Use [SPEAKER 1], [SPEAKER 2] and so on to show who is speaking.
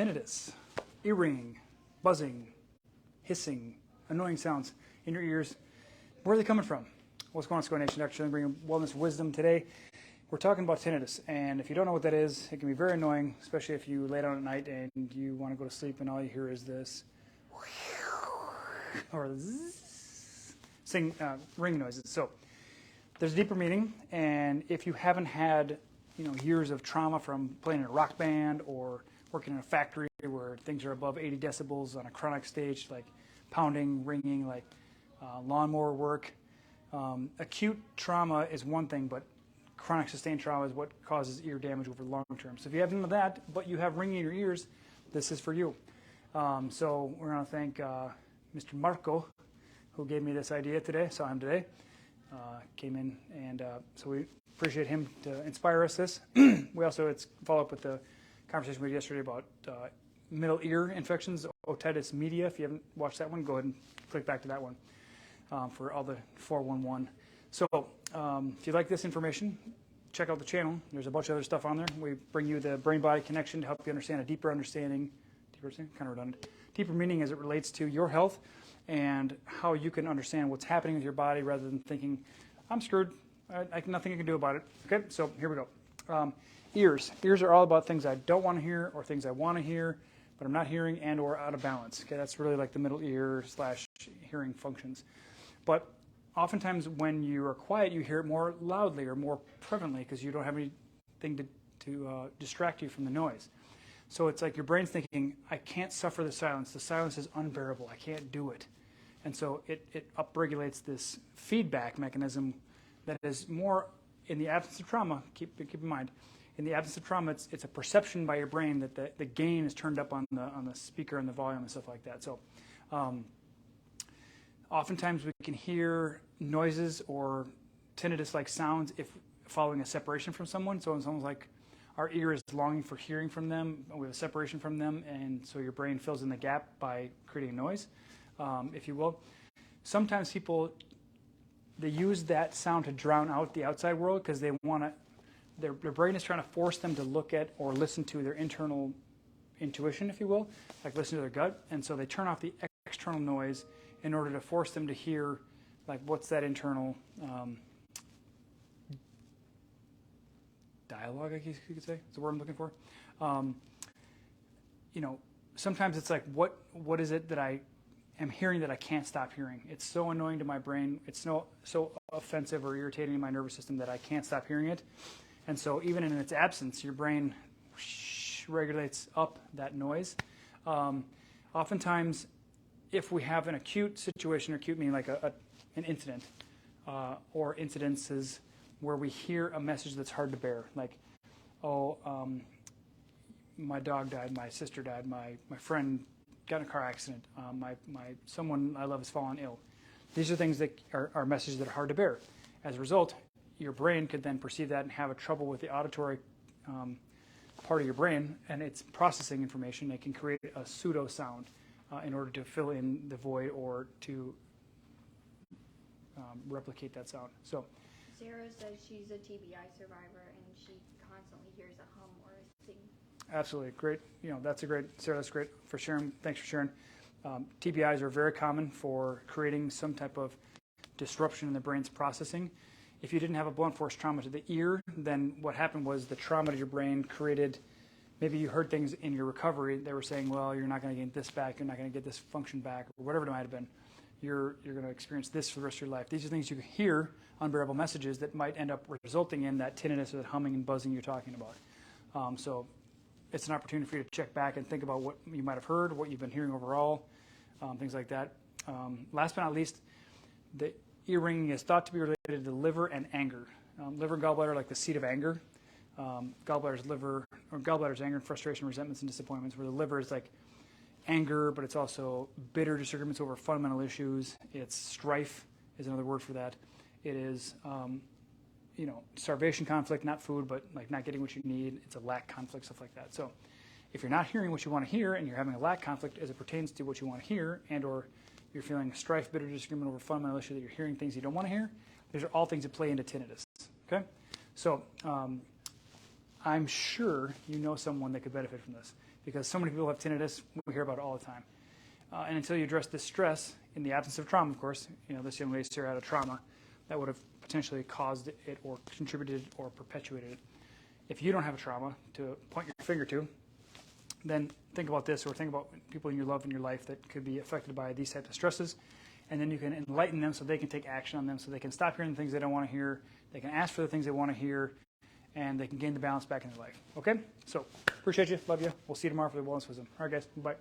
[SPEAKER 1] tinnitus, ear ringing, buzzing, hissing, annoying sounds in your ears. Where are they coming from? What's going on, Secoya Nation? Actually, I'm bringing wellness wisdom today. We're talking about tinnitus, and if you don't know what that is, it can be very annoying, especially if you lay down at night and you want to go to sleep and all you hear is this or ring noises. So there's a deeper meaning, and if you haven't had years of trauma from playing in a rock band or working in a factory where things are above 80 decibels on a chronic stage, like pounding, ringing, like lawnmower work, acute trauma is one thing, but chronic sustained trauma is what causes ear damage over the long term. So if you have none of that, but you have ringing in your ears, this is for you. So we're going to thank Mr. Marco, who gave me this idea today. Saw him today. Came in, and so we appreciate him to inspire us this. We also follow up with the conversation we had yesterday about middle ear infections, otitis media. If you haven't watched that one, go ahead and click back to that one for all the 411. So if you like this information, check out the channel. There's a bunch of other stuff on there. We bring you the brain-body connection to help you understand a deeper understanding, kind of redundant, deeper meaning as it relates to your health and how you can understand what's happening with your body rather than thinking, I'm screwed, nothing I can do about it. Okay, so here we go. Ears. Ears are all about things I don't want to hear or things I want to hear, but I'm not hearing and or out of balance. Okay, that's really like the middle ear / hearing functions. But oftentimes when you are quiet, you hear it more loudly or more prevalently because you don't have anything to distract you from the noise. So it's like your brain's thinking, I can't suffer the silence. The silence is unbearable. I can't do it. And so it upregulates this feedback mechanism that is more in the absence of trauma. Keep in mind, in the absence of trauma, it's a perception by your brain that the gain is turned up on the speaker and the volume and stuff like that. So oftentimes we can hear noises or tinnitus-like sounds if following a separation from someone. So when someone's like, our ear is longing for hearing from them, we have a separation from them, and so your brain fills in the gap by creating noise, if you will. Sometimes people, they use that sound to drown out the outside world because they want to, their brain is trying to force them to look at or listen to their internal intuition, if you will, like listen to their gut, and so they turn off the external noise in order to force them to hear, like, what's that internal dialogue, I guess you could say. It's the word I'm looking for. Sometimes it's like, what is it that I am hearing that I can't stop hearing? It's so annoying to my brain. It's so offensive or irritating to my nervous system that I can't stop hearing it. And so even in its absence, your brain regulates up that noise. Oftentimes, if we have an acute situation, or acute meaning like an incident or incidences where we hear a message that's hard to bear, like, my dog died, my sister died, my friend got in a car accident, someone I love has fallen ill. These are things that are messages that are hard to bear. As a result, your brain could then perceive that and have a trouble with the auditory part of your brain, and it's processing information. It can create a pseudo sound in order to fill in the void or to replicate that sound. So
[SPEAKER 2] Sarah says she's a TBI survivor and she constantly hears a hum or a sing.
[SPEAKER 1] Absolutely. Great. That's a great, Sarah, that's great for sharing. Thanks for sharing. TBIs are very common for creating some type of disruption in the brain's processing. If you didn't have a blunt force trauma to the ear, then what happened was the trauma to your brain created, maybe you heard things in your recovery. They were saying, well, you're not going to get this back. You're not going to get this function back, or whatever it might have been. You're going to experience this for the rest of your life. These are things you can hear, unbearable messages that might end up resulting in that tinnitus or that humming and buzzing you're talking about. So it's an opportunity for you to check back and think about what you might have heard, what you've been hearing overall, things like that. Last but not least, the ear ringing is thought to be related to liver and anger. Liver and gallbladder are like the seat of anger. Gallbladder's anger and frustration, resentments, and disappointments, where the liver is like anger, but it's also bitter disagreements over fundamental issues. It's strife is another word for that. It is, starvation conflict, not food, but like not getting what you need. It's a lack conflict, stuff like that. So if you're not hearing what you want to hear and you're having a lack conflict as it pertains to what you want to hear, and or you're feeling strife, bitter disagreement over fundamental issue that you're hearing things you don't want to hear, these are all things that play into tinnitus. Okay? So I'm sure you know someone that could benefit from this. because so many people have tinnitus. We hear about it all the time. And until you address this stress, in the absence of trauma, of course, this young lady here had a trauma that would have potentially caused it or contributed or perpetuated it. If you don't have a trauma to point your finger to, then think about this, or think about people in your love in your life that could be affected by these types of stresses, and then you can enlighten them so they can take action on them, so they can stop hearing the things they don't want to hear, they can ask for the things they want to hear, and they can gain the balance back in their life. Okay? So, appreciate you, love you. We'll see you tomorrow for the Wellness Wisdom. All right, guys, bye.